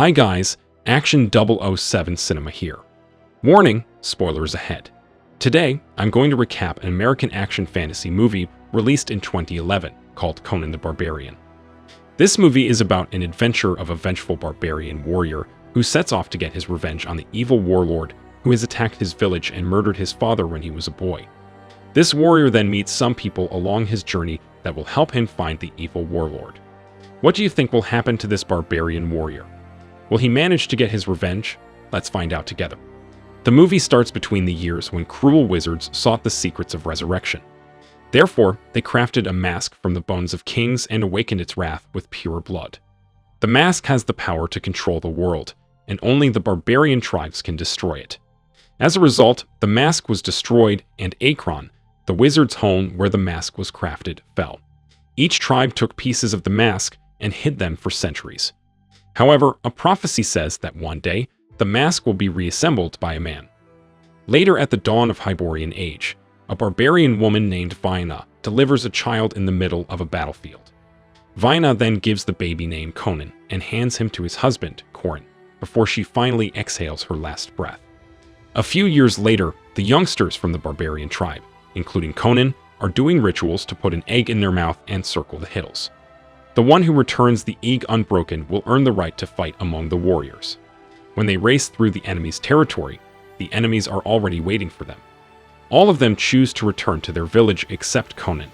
Hi guys, Action 007 Cinema here. Warning, spoilers ahead. Today, I'm going to recap an American action fantasy movie released in 2011 called Conan the Barbarian. This movie is about an adventure of a vengeful barbarian warrior who sets off to get his revenge on the evil warlord who has attacked his village and murdered his father when he was a boy. This warrior then meets some people along his journey that will help him find the evil warlord. What do you think will happen to this barbarian warrior? Will he manage to get his revenge? Let's find out together. The movie starts between the years when cruel wizards sought the secrets of resurrection. Therefore, they crafted a mask from the bones of kings and awakened its wrath with pure blood. The mask has the power to control the world, and only the barbarian tribes can destroy it. As a result, the mask was destroyed, and Akron, the wizard's home where the mask was crafted, fell. Each tribe took pieces of the mask and hid them for centuries. However, a prophecy says that one day, the mask will be reassembled by a man. Later at the dawn of Hyborian Age, a barbarian woman named Vina delivers a child in the middle of a battlefield. Vina then gives the baby name Conan and hands him to his husband, Corin, before she finally exhales her last breath. A few years later, the youngsters from the barbarian tribe, including Conan, are doing rituals to put an egg in their mouth and circle the hills. The one who returns the egg unbroken will earn the right to fight among the warriors. When they race through the enemy's territory, the enemies are already waiting for them. All of them choose to return to their village except Conan.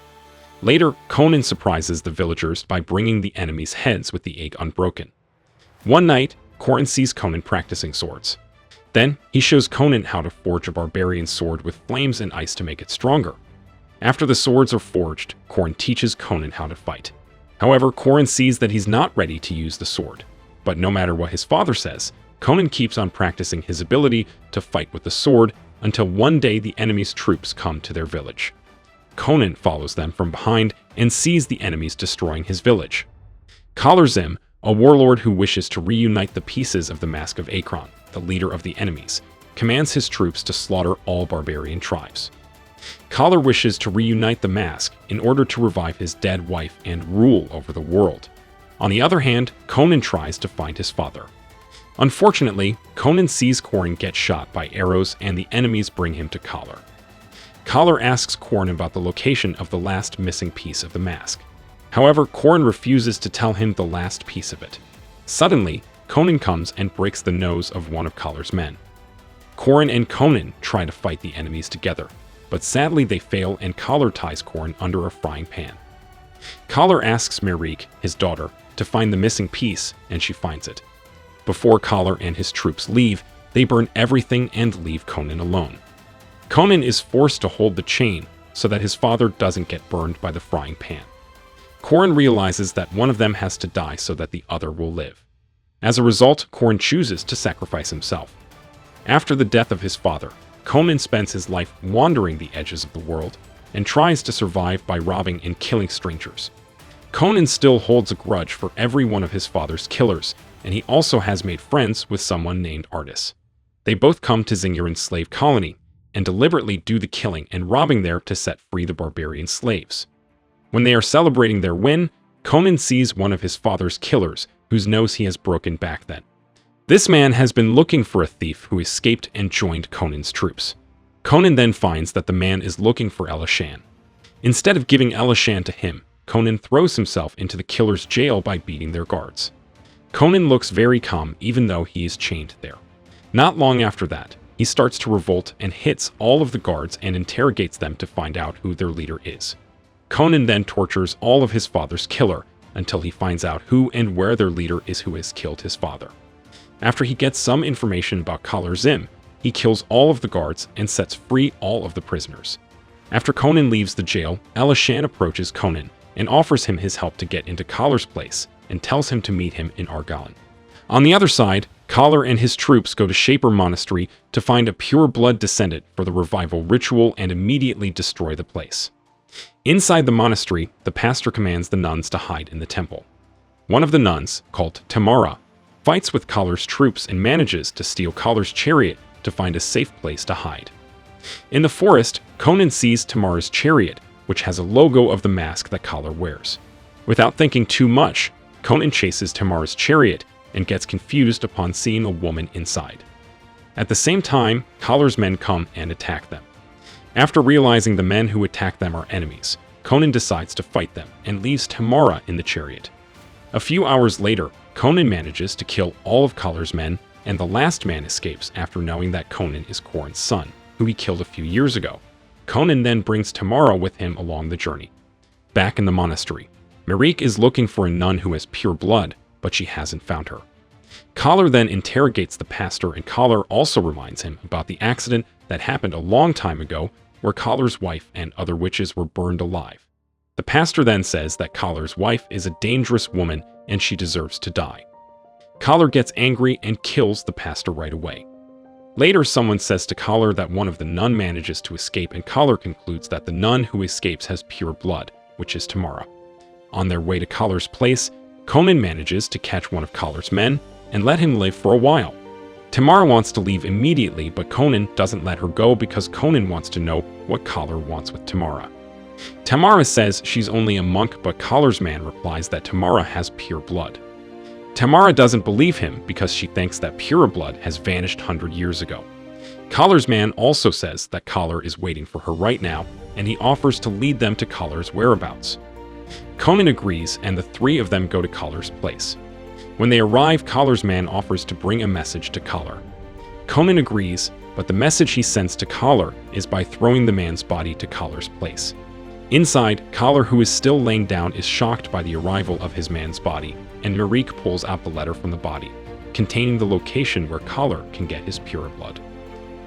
Later, Conan surprises the villagers by bringing the enemies' heads with the egg unbroken. One night, Corin sees Conan practicing swords. Then, he shows Conan how to forge a barbarian sword with flames and ice to make it stronger. After the swords are forged, Corin teaches Conan how to fight. However, Corin sees that he's not ready to use the sword. But no matter what his father says, Conan keeps on practicing his ability to fight with the sword until one day the enemy's troops come to their village. Conan follows them from behind and sees the enemies destroying his village. Orc-gasm, a warlord who wishes to reunite the pieces of the Mask of Akron, the leader of the enemies, commands his troops to slaughter all barbarian tribes. Collar wishes to reunite the mask in order to revive his dead wife and rule over the world. On the other hand, Conan tries to find his father. Unfortunately, Conan sees Corin get shot by arrows and the enemies bring him to Collar. Collar asks Corin about the location of the last missing piece of the mask. However, Corin refuses to tell him the last piece of it. Suddenly, Conan comes and breaks the nose of one of Collar's men. Corin and Conan try to fight the enemies together, but sadly they fail and Collar ties Corin under a frying pan. Collar asks Marique, his daughter, to find the missing piece, and she finds it. Before Collar and his troops leave, they burn everything and leave Conan alone. Conan is forced to hold the chain so that his father doesn't get burned by the frying pan. Corin realizes that one of them has to die so that the other will live. As a result, Corin chooses to sacrifice himself. After the death of his father, Conan spends his life wandering the edges of the world and tries to survive by robbing and killing strangers. Conan still holds a grudge for every one of his father's killers, and he also has made friends with someone named Artis. They both come to Zingurin's slave colony and deliberately do the killing and robbing there to set free the barbarian slaves. When they are celebrating their win, Conan sees one of his father's killers whose nose he has broken back then. This man has been looking for a thief who escaped and joined Conan's troops. Conan then finds that the man is looking for Elishan. Instead of giving Elishan to him, Conan throws himself into the killer's jail by beating their guards. Conan looks very calm even though he is chained there. Not long after that, he starts to revolt and hits all of the guards and interrogates them to find out who their leader is. Conan then tortures all of his father's killer until he finds out who and where their leader is who has killed his father. After he gets some information about Orc-gasm, he kills all of the guards and sets free all of the prisoners. After Conan leaves the jail, Elishan approaches Conan and offers him his help to get into Collar's place and tells him to meet him in Argonne. On the other side, Collar and his troops go to Shaper Monastery to find a pure blood descendant for the revival ritual and immediately destroy the place. Inside the monastery, the pastor commands the nuns to hide in the temple. One of the nuns, called Tamara, fights with Collar's troops and manages to steal Collar's chariot to find a safe place to hide. In the forest, Conan sees Tamara's chariot, which has a logo of the mask that Collar wears. Without thinking too much, Conan chases Tamara's chariot and gets confused upon seeing a woman inside. At the same time, Collar's men come and attack them. After realizing the men who attack them are enemies, Conan decides to fight them and leaves Tamara in the chariot. A few hours later, Conan manages to kill all of Collar's men, and the last man escapes after knowing that Conan is Corin's son, who he killed a few years ago. Conan then brings Tamara with him along the journey. Back in the monastery, Marique is looking for a nun who has pure blood, but she hasn't found her. Collar then interrogates the pastor, and Collar also reminds him about the accident that happened a long time ago where Collar's wife and other witches were burned alive. The pastor then says that Collar's wife is a dangerous woman and she deserves to die. Collar gets angry and kills the pastor right away. Later, someone says to Collar that one of the nun manages to escape, and Collar concludes that the nun who escapes has pure blood, which is Tamara. On their way to Collar's place, Conan manages to catch one of Collar's men and let him live for a while. Tamara wants to leave immediately, but Conan doesn't let her go because Conan wants to know what Collar wants with Tamara. Tamara says she's only a monk, but Collar's man replies that Tamara has pure blood. Tamara doesn't believe him because she thinks that pure blood has vanished 100 years ago. Collar's man also says that Collar is waiting for her right now, and he offers to lead them to Collar's whereabouts. Conan agrees, and the three of them go to Collar's place. When they arrive, Collar's man offers to bring a message to Collar. Conan agrees, but the message he sends to Collar is by throwing the man's body to Collar's place. Inside, Collar, who is still laying down, is shocked by the arrival of his man's body, and Marique pulls out the letter from the body, containing the location where Collar can get his pure blood.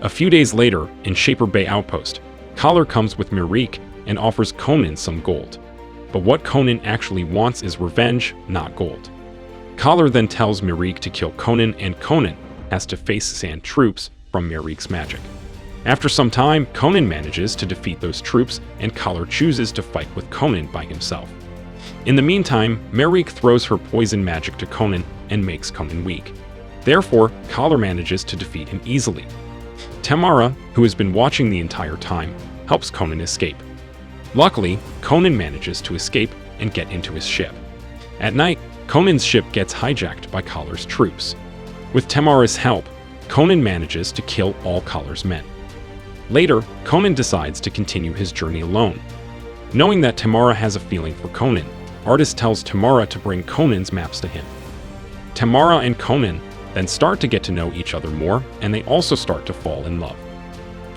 A few days later, in Shaper Bay Outpost, Collar comes with Marique and offers Conan some gold. But what Conan actually wants is revenge, not gold. Collar then tells Marique to kill Conan, and Conan has to face sand troops from Marique's magic. After some time, Conan manages to defeat those troops, and Collar chooses to fight with Conan by himself. In the meantime, Marique throws her poison magic to Conan and makes Conan weak. Therefore, Collar manages to defeat him easily. Tamara, who has been watching the entire time, helps Conan escape. Luckily, Conan manages to escape and get into his ship. At night, Conan's ship gets hijacked by Collar's troops. With Tamara's help, Conan manages to kill all Collar's men. Later, Conan decides to continue his journey alone. Knowing that Tamara has a feeling for Conan, Artist tells Tamara to bring Conan's maps to him. Tamara and Conan then start to get to know each other more, and they also start to fall in love.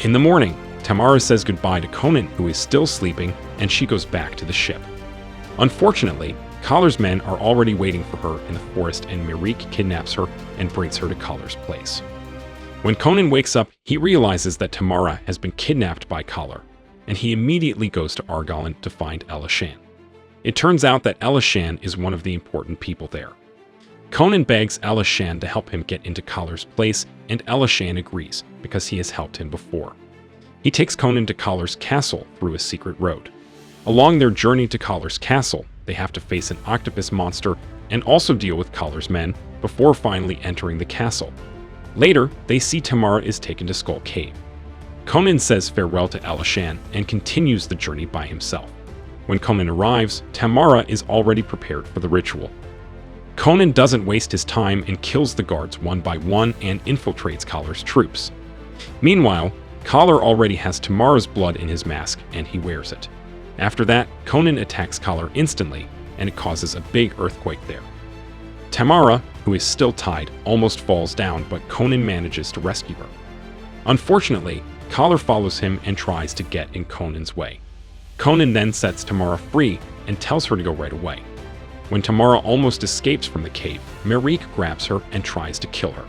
In the morning, Tamara says goodbye to Conan, who is still sleeping, and she goes back to the ship. Unfortunately, Collar's men are already waiting for her in the forest, and Marique kidnaps her and brings her to Collar's place. When Conan wakes up, he realizes that Tamara has been kidnapped by Collar, and he immediately goes to Argolan to find Elishan. It turns out that Elishan is one of the important people there. Conan begs Elishan to help him get into Collar's place, and Elishan agrees because he has helped him before. He takes Conan to Collar's castle through a secret road. Along their journey to Collar's castle, they have to face an octopus monster and also deal with Collar's men before finally entering the castle. Later, they see Tamara is taken to Skull Cave. Conan says farewell to Elishan and continues the journey by himself. When Conan arrives, Tamara is already prepared for the ritual. Conan doesn't waste his time and kills the guards one by one and infiltrates Collar's troops. Meanwhile, Collar already has Tamara's blood in his mask and he wears it. After that, Conan attacks Collar instantly, and it causes a big earthquake there. Tamara, who is still tied, almost falls down, but Conan manages to rescue her. Unfortunately, Collar follows him and tries to get in Conan's way. Conan then sets Tamara free and tells her to go right away. When Tamara almost escapes from the cave, Marique grabs her and tries to kill her.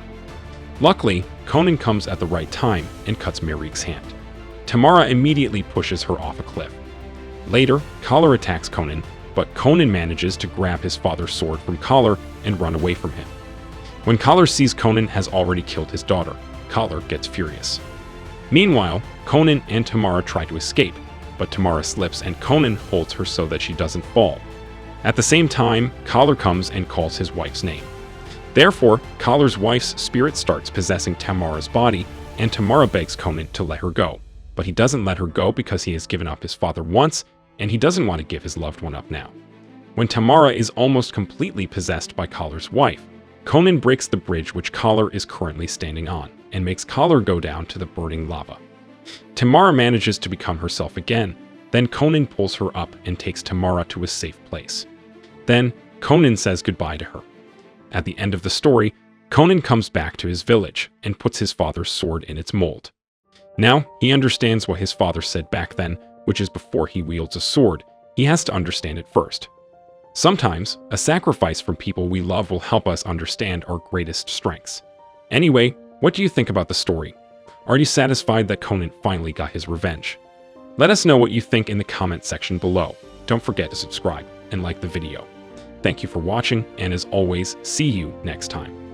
Luckily, Conan comes at the right time and cuts Marique's hand. Tamara immediately pushes her off a cliff. Later, Collar attacks Conan, but Conan manages to grab his father's sword from Collar and run away from him. When Collar sees Conan has already killed his daughter, Collar gets furious. Meanwhile, Conan and Tamara try to escape, but Tamara slips and Conan holds her so that she doesn't fall. At the same time, Collar comes and calls his wife's name. Therefore, Collar's wife's spirit starts possessing Tamara's body, and Tamara begs Conan to let her go. But he doesn't let her go because he has given up his father once, and he doesn't want to give his loved one up now. When Tamara is almost completely possessed by Collar's wife, Conan breaks the bridge which Collar is currently standing on, and makes Collar go down to the burning lava. Tamara manages to become herself again, then Conan pulls her up and takes Tamara to a safe place. Then, Conan says goodbye to her. At the end of the story, Conan comes back to his village and puts his father's sword in its mold. Now, he understands what his father said back then, which is before he wields a sword, he has to understand it first. Sometimes, a sacrifice from people we love will help us understand our greatest strengths. Anyway, what do you think about the story? Are you satisfied that Conan finally got his revenge? Let us know what you think in the comment section below. Don't forget to subscribe and like the video. Thank you for watching, and as always, see you next time.